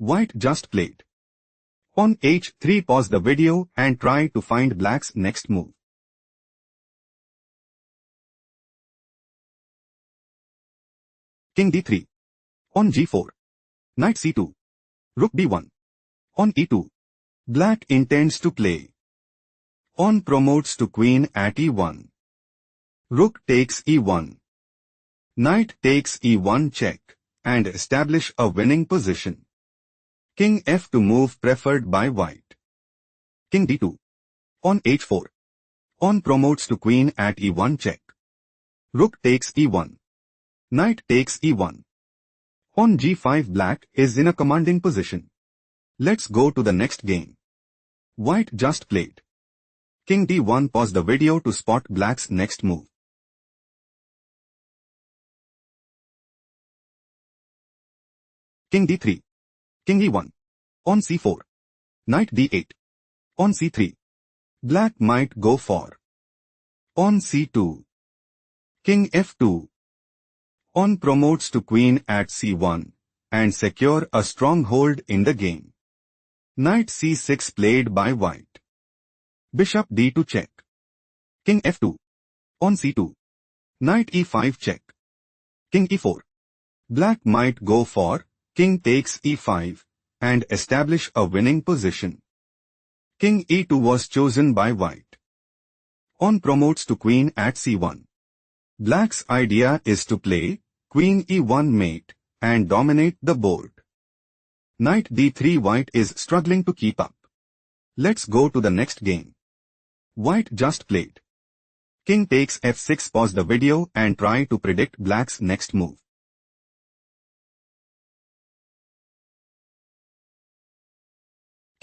White just played. On h3, pause the video and try to find black's next move. King d3. On g4. Knight c2. Rook b1. On e2. Black intends to play. On promotes to queen at e1. Rook takes e1. Knight takes e1 check and establish a winning position. King f2 move preferred by white. King d2. On h4. On promotes to queen at e1 check. Rook takes e1. Knight takes e1. On g5, black is in a commanding position. Let's go to the next game. White just played. King d1, pause the video to spot black's next move. King d3. King e1. On c4. Knight d8. On c3. Black might go for. On c2. King f2. On promotes to queen at c1 and secure a stronghold in the game. Knight c6 played by white. Bishop d2 check. King f2. On c2. Knight e5 check. King e4. Black might go for. King takes e5 and establish a winning position. King e2 was chosen by white. On promotes to queen at c1. Black's idea is to play queen e1 mate and dominate the board. Knight d3, white is struggling to keep up. Let's go to the next game. White just played. King takes f6, pause the video and try to predict black's next move.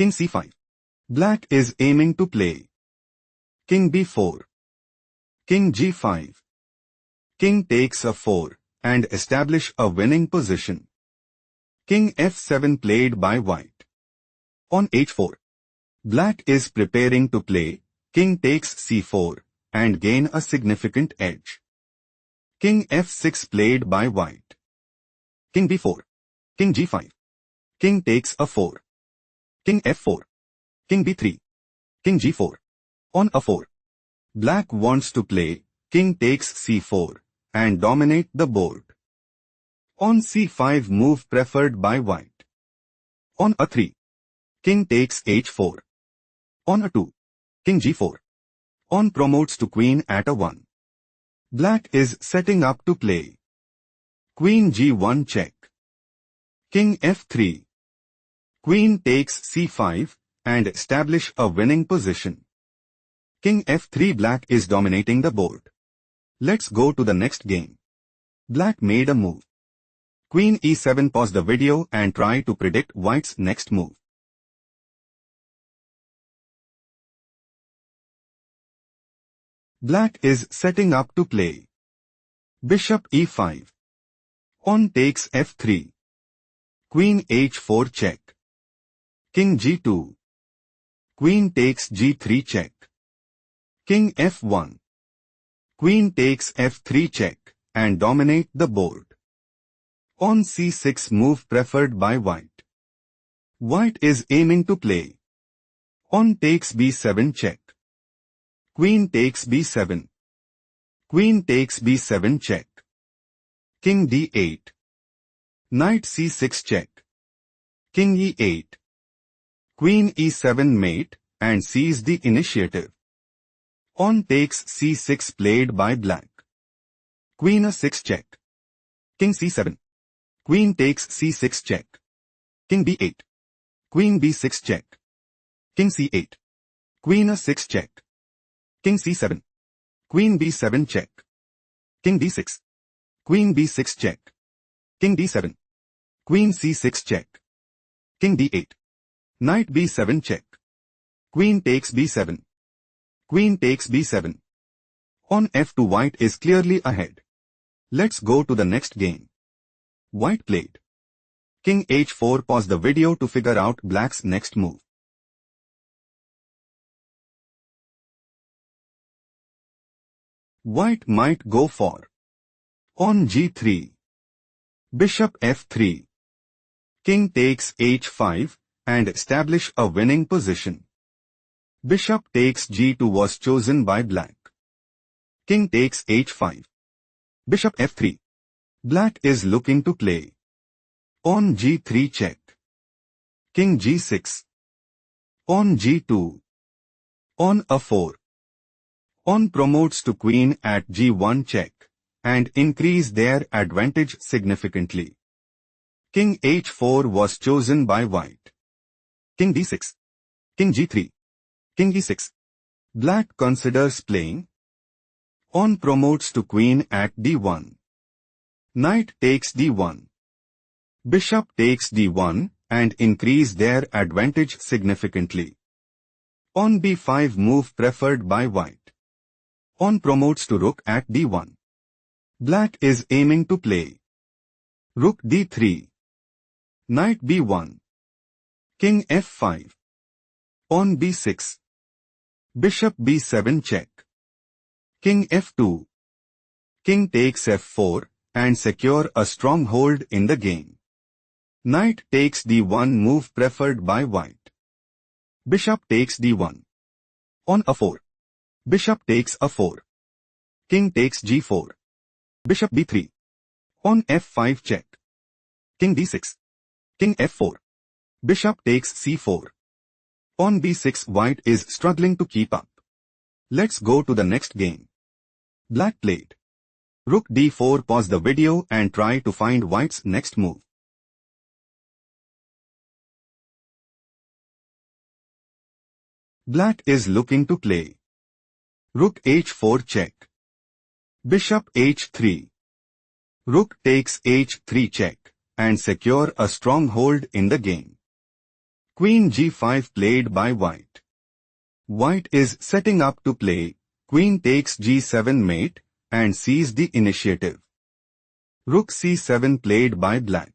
King c5. Black is aiming to play. King b4. King g5. King takes a4 and establish a winning position. King f7 played by white. On h4. Black is preparing to play. King takes c4 and gain a significant edge. King f6 played by white. King b4. King g5. King takes a4. King f4. King b3. King g4. On a4. Black wants to play. King takes c4 and dominate the board. On c5, move preferred by white. On a3. King takes h4. On a2. King g4. On promotes to queen at a1. Black is setting up to play. Queen g1 check. King f3. Queen takes c5 and establish a winning position. King f3, black is dominating the board. Let's go to the next game. Black made a move. Queen e7, pause the video and try to predict white's next move. Black is setting up to play. Bishop e5. On takes f3. Queen h4 check. King g2. Queen takes g3 check. King f1. Queen takes f3 check and dominate the board. On c6, move preferred by white. White is aiming to play. On takes b7 check. Queen takes b7. Queen takes b7 check. King d8. Knight c6 check. King e8. Queen e7 mate and seize the initiative. On takes c6 played by black. Queen a6 check. King c7. Queen takes c6 check. King b8. Queen b6 check. King c8. Queen a6 check. King c7. Queen b7 check. King d6. Queen b6 check. King d7. Queen c6 check. King d8. Knight b7 check. Queen takes b7. Queen takes b7. On f2, white is clearly ahead. Let's go to the next game. White played. King h4, pause the video to figure out black's next move. White might go for. On g3. Bishop f3. King takes h5 and establish a winning position. Bishop takes g2 was chosen by black. King takes h5. Bishop f3. Black is looking to play. Pawn g3 check. King g6. Pawn g2. Pawn a4. Pawn promotes to queen at g1 check and increase their advantage significantly. King h4 was chosen by white. King d6. King g3. King e6. Black considers playing. Pawn promotes to queen at d1. Knight takes d1. Bishop takes d1 and increase their advantage significantly. Pawn b5 move preferred by white. Pawn promotes to rook at d1. Black is aiming to play. Rook d3. Knight b1. King f5. Pawn b6. Bishop b7 check. King f2. King takes f4 and secure a stronghold in the game. Knight takes d1 move preferred by white. Bishop takes d1. Pawn a4. Bishop takes a4. King takes g4. Bishop b3. Pawn f5 check. King d6. King f4. Bishop takes c4. Pawn b6. White is struggling to keep up. Let's go to the next game. Black played. Rook d4. Pause the video and try to find white's next move. Black is looking to play. Rook h4 check. Bishop h3. Rook takes h3 check and secure a stronghold in the game. Queen g5 played by white. White is setting up to play. Queen takes g7 mate and seize the initiative. Rook c7 played by black.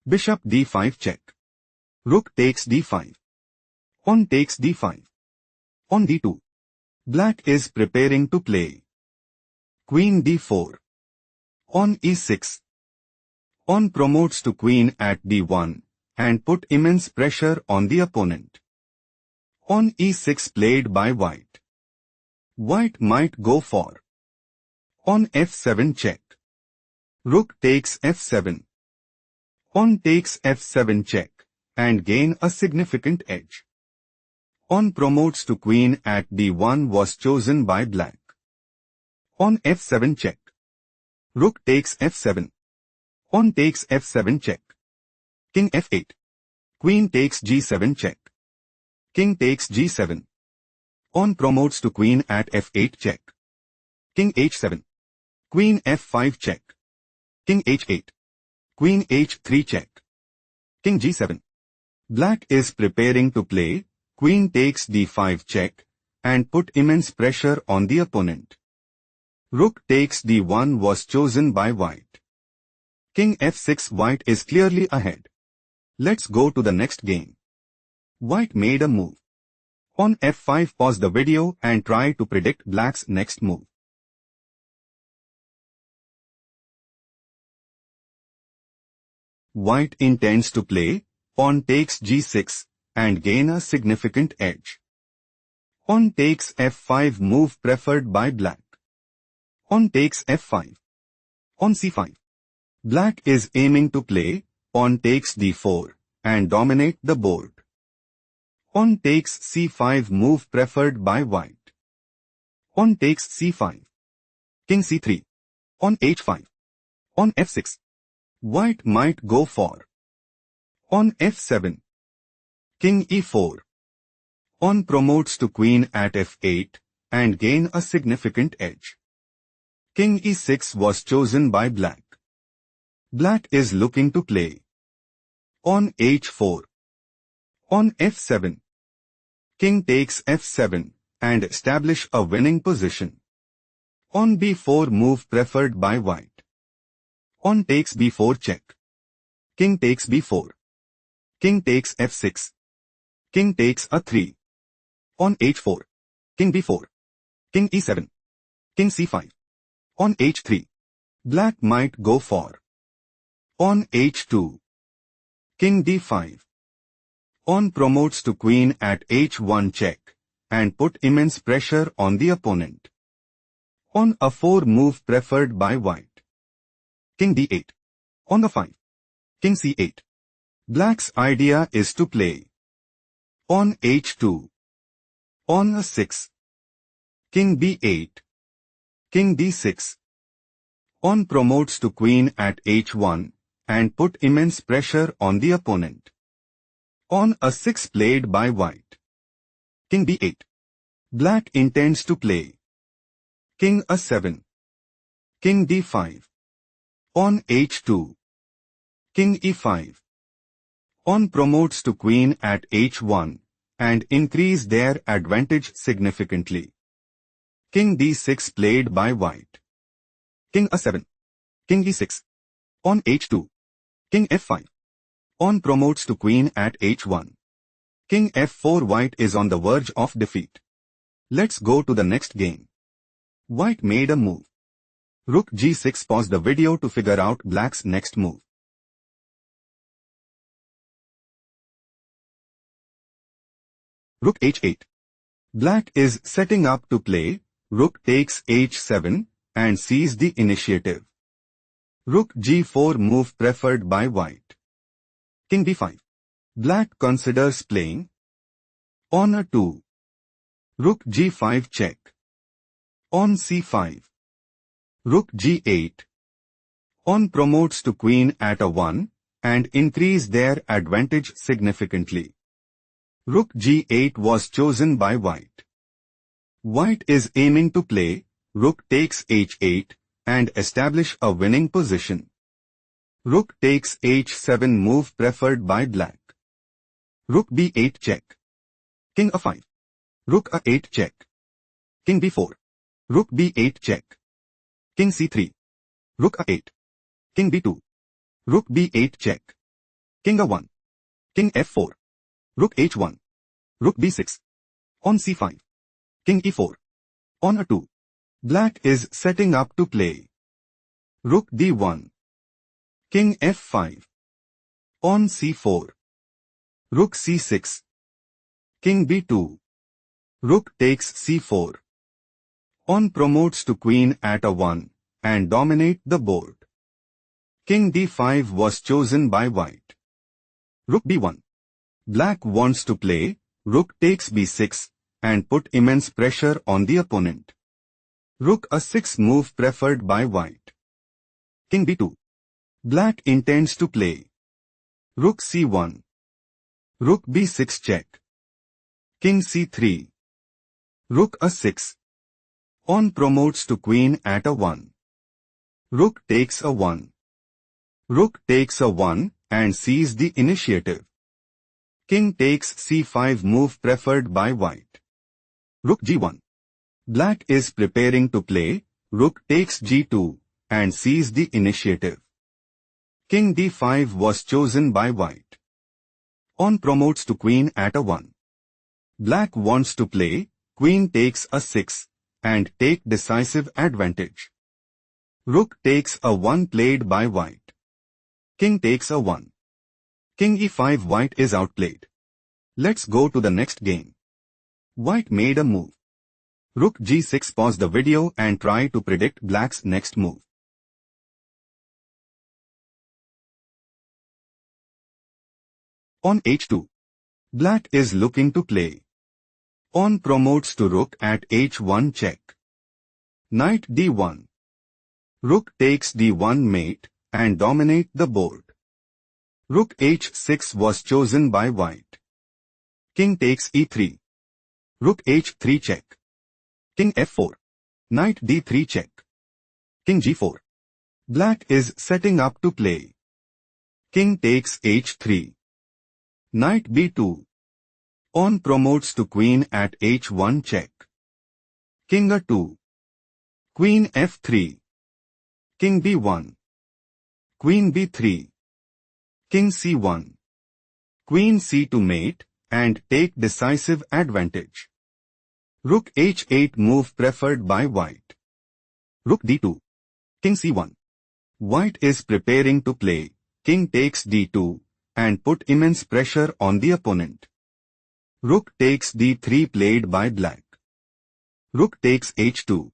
Bishop d5 check. Rook takes d5. Pawn takes d5. Pawn d2. Black is preparing to play. Queen d4. Pawn e6. Pawn promotes to queen at d1 and put immense pressure on the opponent. Pawn e6 played by white. White might go for pawn f7 check. Rook takes f7. Pawn takes f7 check and gain a significant edge. Pawn promotes to queen at d1 was chosen by black. Pawn f7 check. Rook takes f7. Pawn takes f7 check. King f8. Queen takes g7 check. King takes g7. Pawn promotes to queen at f8 check. King h7. Queen f5 check. King h8. Queen h3 check. King g7. Black is preparing to play. Queen takes d5 check and put immense pressure on the opponent. Rook takes d1 was chosen by white. King f6. White is clearly ahead. Let's go to the next game. White made a move. Pawn f5. Pause the video and try to predict black's next move. White intends to play. Pawn takes g6 and gain a significant edge. Pawn takes f5 move preferred by black. Pawn takes f5. Pawn c5. Black is aiming to play. Pawn takes d4 and dominate the board. Pawn takes c5 move preferred by white. Pawn takes c5. King c3. Pawn h5. Pawn f6. White might go for pawn f7. King e4. Pawn promotes to queen at f8 and gain a significant edge. King e6 was chosen by black. Black is looking to play. Pawn h4. Pawn f7. King takes f7 and establish a winning position. Pawn b4 move preferred by white. Pawn takes b4 check. King takes b4. King takes f6. King takes a3. Pawn h4. King b4. King e7. King c5. Pawn h3. Black might go for pawn h2. King d5. Pawn promotes to queen at h1 check, and put immense pressure on the opponent. On a 4 move preferred by white. King d8. On the 5. King c8. Black's idea is to play pawn h2. Pawn a6. King b8. King d6. Pawn promotes to queen at h1, and put immense pressure on the opponent. Pawn a6 played by white. King b8. Black intends to play king a7. King d5. Pawn h2. King e5. Pawn promotes to queen at h1, and increase their advantage significantly. King d6 played by white. King a7. King e6. Pawn h2. King f5. Pawn promotes to queen at h1. King f4. White is on the verge of defeat. Let's go to the next game. White made a move. Rook g6. Pause the video to figure out black's next move. Rook h8. Black is setting up to play rook takes h7 and seize the initiative. Rook g4 move preferred by white. King b5. Black considers playing pawn a2. Rook g5 check. Pawn c5. Rook g8. Pawn promotes to queen at a1 and increase their advantage significantly. Rook g8 was chosen by white. White is aiming to play rook takes h8 and establish a winning position. Rook takes h7 move preferred by black. Rook b8 check. King a5. Rook a8 check. King b4. Rook b8 check. King c3. Rook a8. King b2. Rook b8 check. King a1. King f4. Rook h1. Rook b6. Pawn c5. King e4. Pawn a2. Black is setting up to play rook d1. King f5. Pawn c4. Rook c6. King b2. Rook takes c4. Pawn promotes to queen at a1 and dominate the board. King d5 was chosen by white. Rook b1. Black wants to play rook takes b6 and put immense pressure on the opponent. Rook a6 move preferred by white. King b2. Black intends to play rook c1. Rook b6 check. King c3. Rook a6. Pawn promotes to queen at a1. Rook takes a1. Rook takes a1 and seize the initiative. King takes c5 move preferred by white. Rook g1. Black is preparing to play rook takes g2 and seize the initiative. King d5 was chosen by white. Pawn promotes to queen at a1. Black wants to play queen takes a6 and take decisive advantage. Rook takes a1 played by white. King takes a1. King e5. White is outplayed. Let's go to the next game. White made a move. Rook g6. Pause the video and try to predict black's next move. Pawn h2. Black is looking to play pawn promotes to rook at h1 check. Knight d1. Rook takes d1 mate and dominate the board. Rook h6 was chosen by white. King takes e3. Rook h3 check. King f4. Knight d3 check. King g4. Black is setting up to play king takes h3. Knight b2. Pawn promotes to queen at h1 check. King a2. Queen f3. King b1. Queen b3. King c1. Queen c2 mate and take decisive advantage. Rook h8 move preferred by white. Rook d2. King c1. White is preparing to play king takes d2 and put immense pressure on the opponent. Rook takes d3 played by black. Rook takes h2.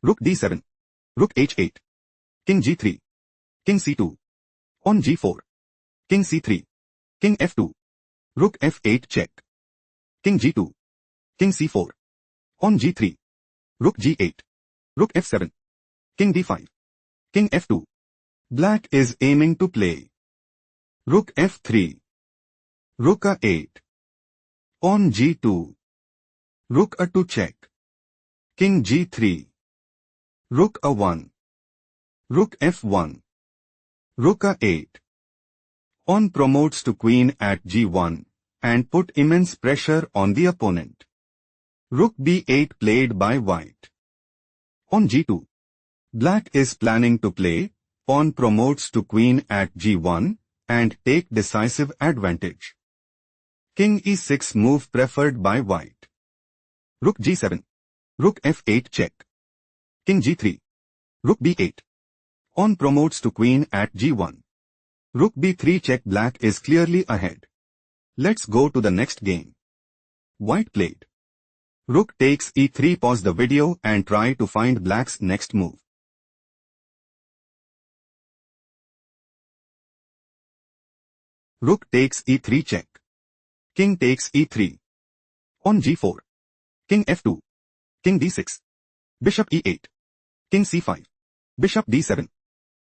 Rook d7. Rook h8. King g3. King c2. On g4. King c3. King f2. Rook f8 check. King g2. King c4. On g3. Rook g8. Rook f7. King d5. King f2. Black is aiming to play Rook f3. Rook a8. On g2. Rook a2 check. King g3. Rook a1. Rook f1. Rook a8. On promotes to queen at g1 and put immense pressure on the opponent. Rook b8 played by white. On g2. Black is planning to play pawn promotes to queen at g1 and take decisive advantage. King e6 move preferred by white. Rook g7. Rook f8 check. King g3. Rook b8. On promotes to queen at g1. Rook b3 check. Black is clearly ahead. Let's go to the next game. White played. Rook takes e3. Pause the video and try to find black's next move. Rook takes e3 check. King takes e3. On g4. King f2. King d6. Bishop e8. King c5. Bishop d7.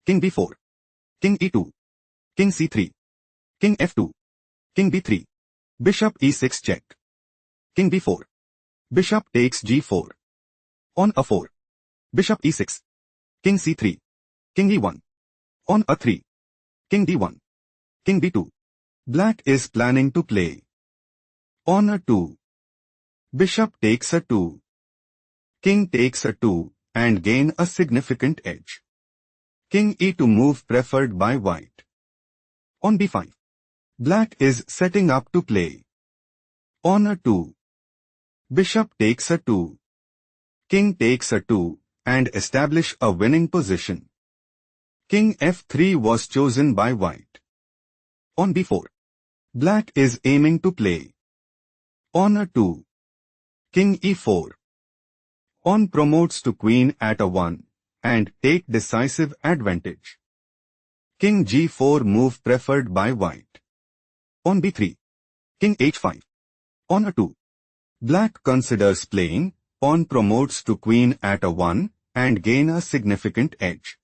King b4. King e2. King c3. King f2. King b3. Bishop e6 check. King b4. Bishop takes g4. On a4. Bishop e6. King c3. King e1. On a3. King d1. King b2. Black is planning to play on a2. Bishop takes a2. King takes a2 and gain a significant edge. King e2 move preferred by white. On b5. Black is setting up to play on a2. Bishop takes a2. King takes a2 and establish a winning position. King f3 was chosen by white. On b4. Black is aiming to play on a2. King e4. On promotes to queen at a1 and take decisive advantage. King g4 move preferred by white. On b3. King h5. On a2. Black considers playing pawn promotes to queen at a1 and gain a significant edge.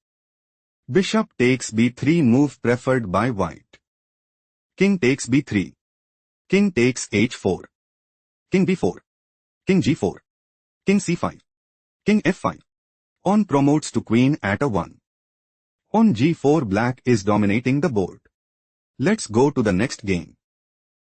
Bishop takes b3 move preferred by white. King takes b3. King takes h4. King b4. King g4. King c5. King f5. On promotes to queen at a1. On g4 black is dominating the board. Let's go to the next game.